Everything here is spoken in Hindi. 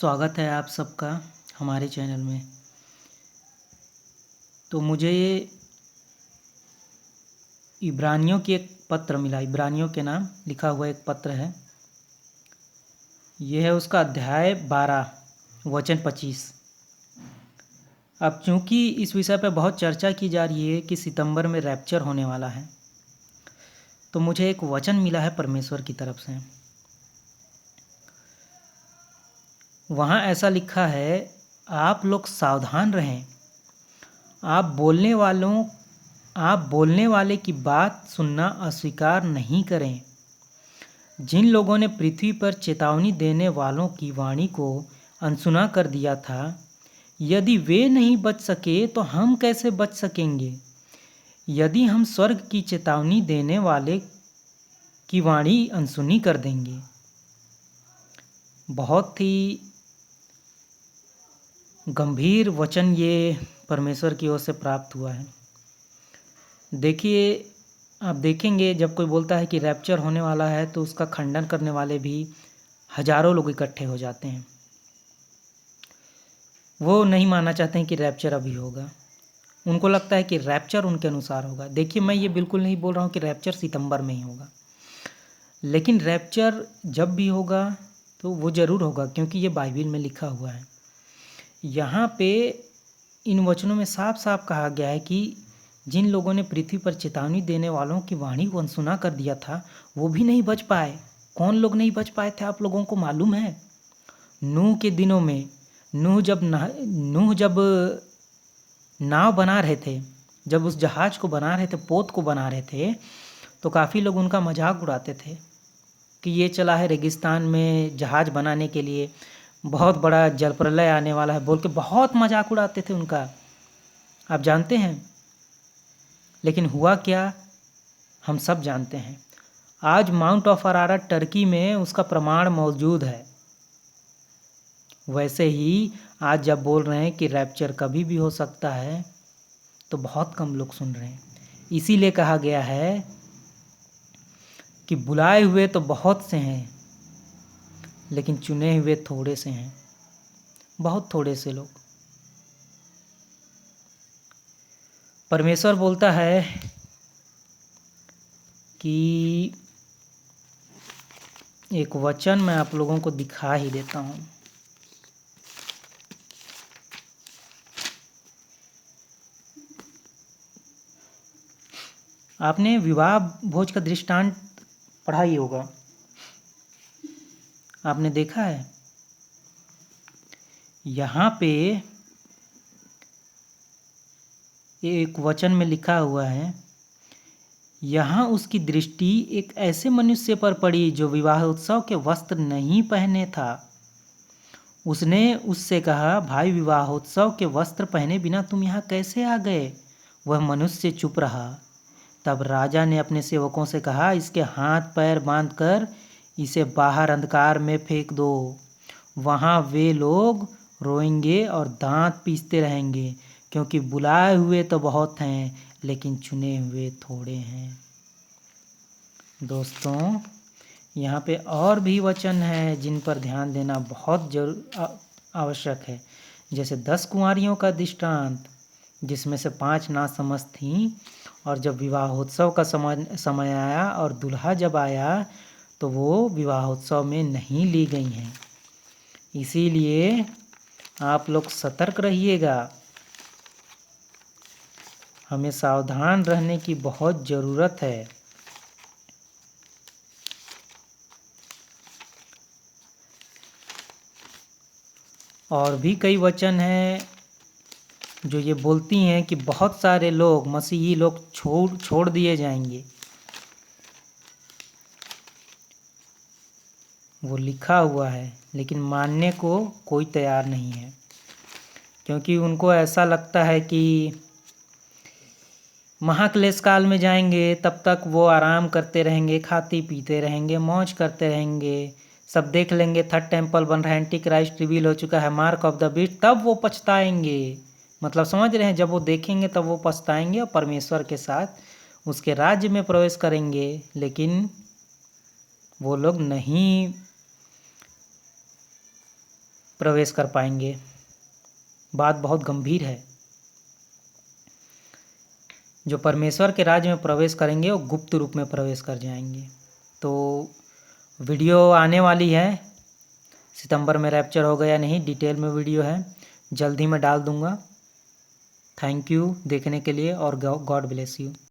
स्वागत है आप सबका हमारे चैनल में। तो मुझे ये इब्रानियों की एक पत्र मिला, इब्रानियों के नाम लिखा हुआ एक पत्र है। यह है उसका अध्याय 12 वचन 25। अब चूंकि इस विषय पर बहुत चर्चा की जा रही है कि सितंबर में रैप्चर होने वाला है, तो मुझे एक वचन मिला है परमेश्वर की तरफ से। वहाँ ऐसा लिखा है, आप लोग सावधान रहें, आप बोलने वाले की बात सुनना अस्वीकार नहीं करें। जिन लोगों ने पृथ्वी पर चेतावनी देने वालों की वाणी को अनसुना कर दिया था, यदि वे नहीं बच सके तो हम कैसे बच सकेंगे? यदि हम स्वर्ग की चेतावनी देने वाले की वाणी अनसुनी कर देंगे। बहुत ही गंभीर वचन ये परमेश्वर की ओर से प्राप्त हुआ है। देखिए, आप देखेंगे जब कोई बोलता है कि रैप्चर होने वाला है तो उसका खंडन करने वाले भी हजारों लोग इकट्ठे हो जाते हैं। वो नहीं मानना चाहते हैं कि रैप्चर अभी होगा। उनको लगता है कि रैप्चर उनके अनुसार होगा। देखिए, मैं ये बिल्कुल नहीं बोल रहा हूँ कि रैप्चर सितंबर में ही होगा, लेकिन रैप्चर जब भी होगा तो वो ज़रूर होगा, क्योंकि ये बाइबिल में लिखा हुआ है। यहाँ पे इन वचनों में साफ साफ कहा गया है कि जिन लोगों ने पृथ्वी पर चेतावनी देने वालों की वाणी को अनसुना कर दिया था, वो भी नहीं बच पाए। कौन लोग नहीं बच पाए थे आप लोगों को मालूम है? नूह के दिनों में नूह जब नाव बना रहे थे, जब उस जहाज को बना रहे थे, पोत को बना रहे थे, तो काफ़ी लोग उनका मजाक उड़ाते थे कि ये चला है रेगिस्तान में जहाज बनाने के लिए, बहुत बड़ा जल प्रलय आने वाला है बोल के बहुत मजाक उड़ाते थे उनका। आप जानते हैं लेकिन हुआ क्या, हम सब जानते हैं। आज माउंट ऑफ अरारत टर्की में उसका प्रमाण मौजूद है। वैसे ही आज जब बोल रहे हैं कि रैप्चर कभी भी हो सकता है, तो बहुत कम लोग सुन रहे हैं। इसीलिए कहा गया है कि बुलाए हुए तो बहुत से हैं, लेकिन चुने हुए थोड़े से हैं, बहुत थोड़े से लोग। परमेश्वर बोलता है कि एक वचन मैं आप लोगों को दिखा ही देता हूँ। आपने विवाह भोज का दृष्टांत पढ़ा ही होगा, आपने देखा है। यहाँ पे एक वचन में लिखा हुआ है, यहाँ उसकी दृष्टि एक ऐसे मनुष्य पर पड़ी जो विवाह उत्सव के वस्त्र नहीं पहने था। उसने उससे कहा, भाई विवाहोत्सव के वस्त्र पहने बिना तुम यहाँ कैसे आ गए? वह मनुष्य चुप रहा। तब राजा ने अपने सेवकों से कहा, इसके हाथ पैर बांधकर इसे बाहर अंधकार में फेंक दो। वहाँ वे लोग रोएंगे और दांत पीसते रहेंगे, क्योंकि बुलाए हुए तो बहुत हैं, लेकिन चुने हुए थोड़े हैं। दोस्तों, यहाँ पे और भी वचन है जिन पर ध्यान देना बहुत आवश्यक है। जैसे 10 कुंवारियों का दृष्टांत, जिसमें से 5 नासमझ थीं, और जब विवाहोत्सव का समय आया और दूल्हा जब आया तो वो विवाहोत्सव में नहीं ली गई हैं। इसीलिए आप लोग सतर्क रहिएगा। हमें सावधान रहने की बहुत ज़रूरत है। और भी कई वचन हैं जो ये बोलती हैं कि बहुत सारे लोग, मसीही लोग छोड़ दिए जाएंगे। वो लिखा हुआ है, लेकिन मानने को कोई तैयार नहीं है, क्योंकि उनको ऐसा लगता है कि महाक्लेश काल में जाएंगे, तब तक वो आराम करते रहेंगे, खाते पीते रहेंगे, मौज करते रहेंगे, सब देख लेंगे, थर्ड टेम्पल बन रहा है, एंटी क्राइस्ट रिवील हो चुका है, मार्क ऑफ द बीस्ट, तब वो पछताएंगे। मतलब समझ रहे हैं, जब वो देखेंगे तब वो पछताएंगे और परमेश्वर के साथ उसके राज्य में प्रवेश करेंगे। लेकिन वो लोग नहीं प्रवेश कर पाएंगे। बात बहुत गंभीर है। जो परमेश्वर के राज्य में प्रवेश करेंगे वो गुप्त रूप में प्रवेश कर जाएंगे। तो वीडियो आने वाली है, सितंबर में रैप्चर होगा या नहीं, डिटेल में वीडियो है, जल्द ही मैं डाल दूंगा। थैंक यू देखने के लिए और गॉड ब्लेस यू।